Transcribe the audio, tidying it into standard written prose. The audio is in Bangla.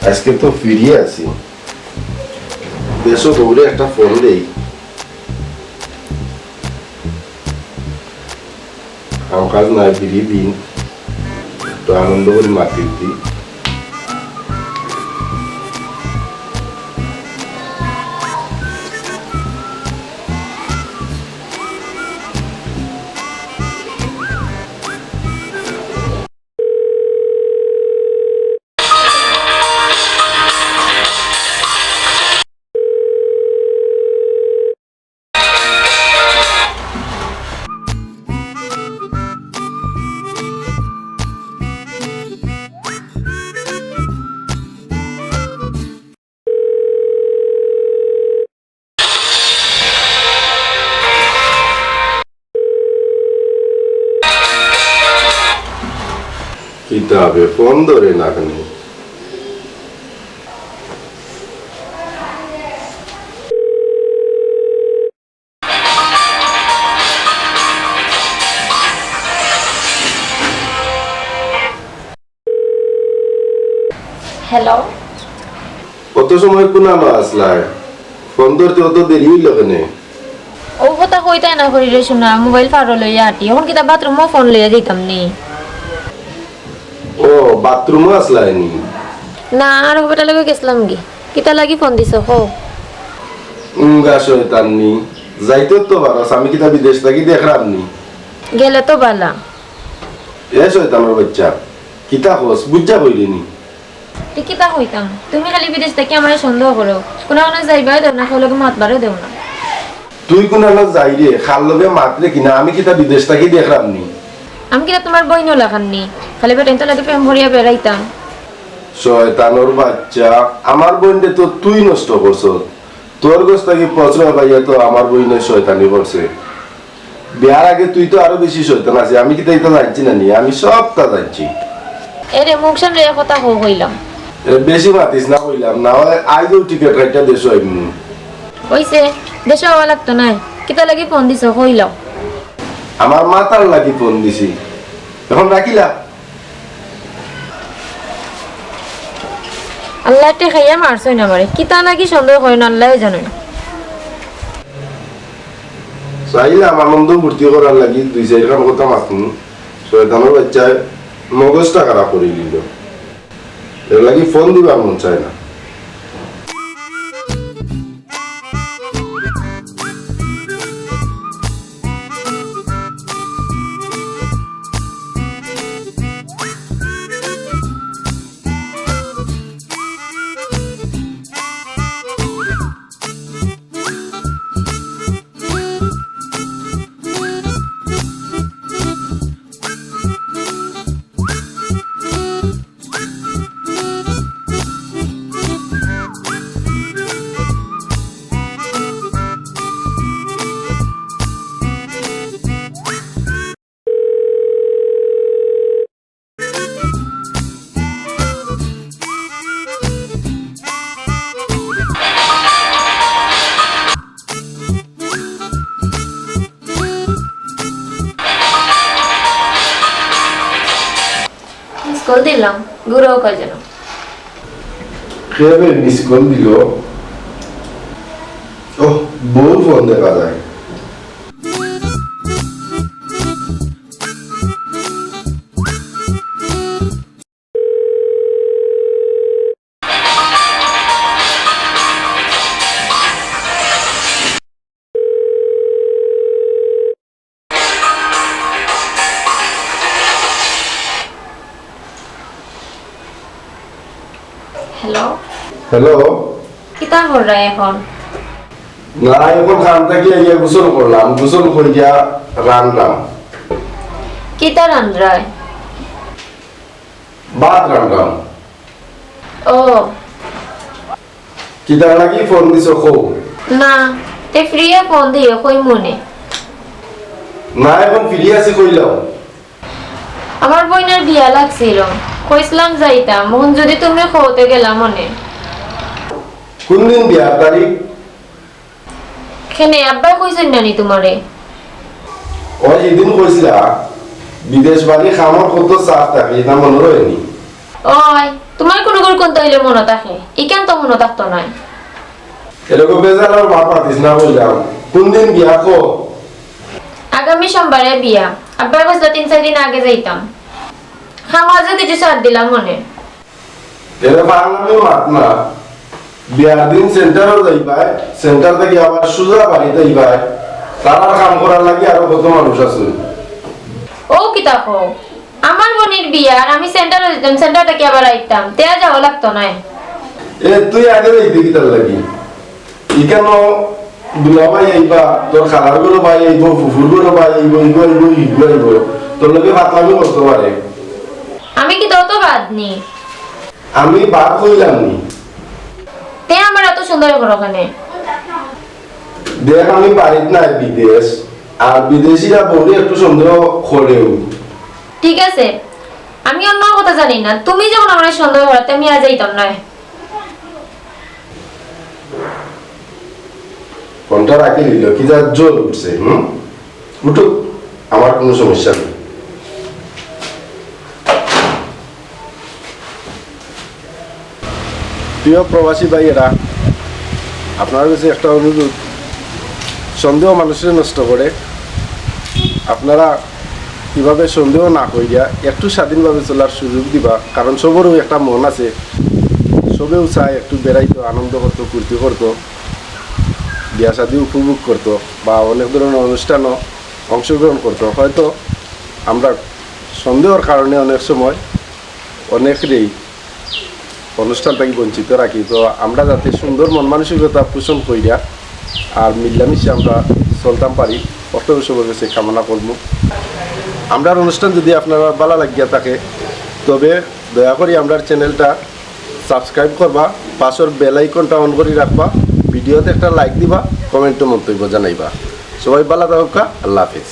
আজকে তো ফিরিয়ে আছি, দেশও দৌড়ে একটা ফোন দেই। কাম কাজ নাই, ফিরিয়ে দিন, একটু আনন্দ করি মাতির দিই। কিতাবে ফোন ধরে না কেন? হ্যালো, কত সময় কোনানো আসলায়? ফোন ধরতে অত দেরি হইল কেন? ও কথা কইতাই না করি রে শোনা, মোবাইল পারো লইয়া আটি এখন কিতা বাথরুমও ফোন লইয়া দিতাম নি। ও বাথরুমও আসলায় নি? না আর হবেটা লগে গেছিলাম কি কিতা লাগি ফোন দিছ হো? উঙ্গা শয়তান নি, যাইতে তো পারস, আমি কিতা বিদেশ থাকি দেখলাম নি। গেলে তো বালা। এ শয়তানের বাচ্চা, কিতা হস বুঝা বইলি নি? তুই কিতা হইতাম, তুমি খালি বিদেশ থেকে আমার সন্দেহ করো, কোনো কোনো যাইবাই দেও না, কেউ লগে মাতবারও দেও না। তুই কোন যাই রে, খাল লগে মাতলে কিনা, আমি কিতা বিদেশ থাকি দেখলাম নি। আমি কিতা তোমার বইনও লাগান নি, খালি বেটাইন তো লাগে প্রেম ভরিয়া বেড়াইতাম। শয়তানোর বাচ্চা, আমার বোনটা তো তুই নষ্ট করছ। তোর গোছ থাকি প্রশ্রয় পাইয়া তো আমার বইনে শয়তানি করছে। বিয়ার আগে তুই তো আরো বেশি শয়তান আছে, আমি কি তাই তো জানছি না নি, আমি সব তা জানছি। এরে মুখ সামনে কথা হইলাম। বেশি মাতিস না কইলাম, না হয় আইজও টিকেট কাটটা দেশ হইম। হইছে, দেশে হওয়া লাগতো নাই, কিতা লাগি ফোন দিছ হইলাম। আমার মাতার লাগি ফোন দিছি, এখন রাখিলা। আল্লাহ তে খাইয়া মারছই না মারে, কিতা লাগি সন্দেহ করে না আল্লাহ জানেন। চাইলে আমার মন্দ ভর্তি করার লাগি দুই চারখান কথা মাতুন, শয়তানের বাচ্চায় মগজটা খারাপ করে দিল। এর লাগি ফোন দিবার মন চায় না। স্কুল দিলাম গুরু কজন কেবে মিস কল দিল? ও বউ ফোন দেখা যায়। হ্যালো হ্যালো, কিতা কররা এখন? না এখন খান থাকি আইয়া গোসল করলাম, গোসল করিয়া রান্নাম। কিতা রান্দ্রায়? ভাত রান্নাম। ও কিতা লাগি ফোন দিছ কও? না তে ফ্রিয়ে ফোন দিও কই মনে। না এখন ফিরে আসি কইলাম। আমার বইনের বিয়া লাগছিল, কইছিলাম যাইতাম, মন যদি তুমি খোতে গেলাম মনে। কোন দিন বিয়ার তারিখ? খেনে আব্বা কইছেন নানি তোমারে? ও যেদিন কইছিলা বিদেশ বাড়ি খামর কত চাপ থাকে, এটা মনে রয়নি? ওই তোমার তোমার কোনো করে কোন তৈলে মনে থাকে ইকেন তো মনে থাকতো নয় এরকম বেজার মা পাতিস না বললাম কোন দিন বিয়া কো আগামী সোমবারে বিয়া আব্বার কাছে 3-4 দিন আগে যাইতাম খামাজে কিছু সার দিলাম মনে এরা বাংলামে মাত না বিয়ার দিন সেন্টারও যাইবাই সেন্টার থেকে আবার সুজা বাড়িতে যাইবাই তারা কাম করার লাগি আরো কত মানুষ আছে ও কিতা কও আমার বোনের বিয়া আর আমি সেন্টারে যেতাম সেন্টার থেকে আবার আইতাম তেয়া যাওয়া লাগতো না এ তুই আগে যাইতে কি তার লাগি ইকেন দুলাভাই আইবা তোর খালার গুলো ভাই আইব ফুফুর গুলো ভাই আইব ইগো আইব তোর লগে ফাতলামি করতে পারে আমি কি তত বাদ নি আমি বাদ কইলাম নি তে আমার এত সুন্দর ঘর ওখানে দেখ আমি বাড়িত নাই বিদেশ আর বিদেশিরা বলে একটু সন্দেহ করেও ঠিক আছে আমি অন্য কথা জানি না তুমি যখন আমার সন্দেহ করাতে আমি আজ যাইতাম না ফোনটা রাখি নিল কি যা জোর উঠছে উঠুক আমার কোনো সমস্যা নেই প্রিয় প্রবাসী ভাইয়েরা আপনার কাছে একটা অনুরোধ সন্দেহ মানুষের নষ্ট করে আপনারা কিভাবে সন্দেহ না করিয়া একটু স্বাধীনভাবে চলার সুযোগ দিবা কারণ সবারও একটা মন আছে সবেও চায় একটু বেড়াইতো আনন্দ করতো ফুর্তি করতো বিয়া শাদী উপভোগ করতো বা অনেক ধরনের অনুষ্ঠানও অংশগ্রহণ করতো হয়তো আমরা সন্দেহের কারণে অনেক সময় অনেকেরই অনুষ্ঠান থেকে বঞ্চিত রাখি তো আমরা যাতে সুন্দর মন মানসিকতা পোষণ করিয়া আর মিলামিশে আমরা চলতাম পারি অর্থ সবার কাছে কামনা করবো আমরা অনুষ্ঠান যদি আপনারা ভালো লাগিয়া থাকে তবে দয়া করে আমরা চ্যানেলটা সাবস্ক্রাইব করবা পাশের বেল আইকনটা অন করে রাখবা ভিডিওতে একটা লাইক দিবা কমেন্টে মন্তব্য জানাইবা সবাই ভালো থাকুক আল্লাহ হাফেজ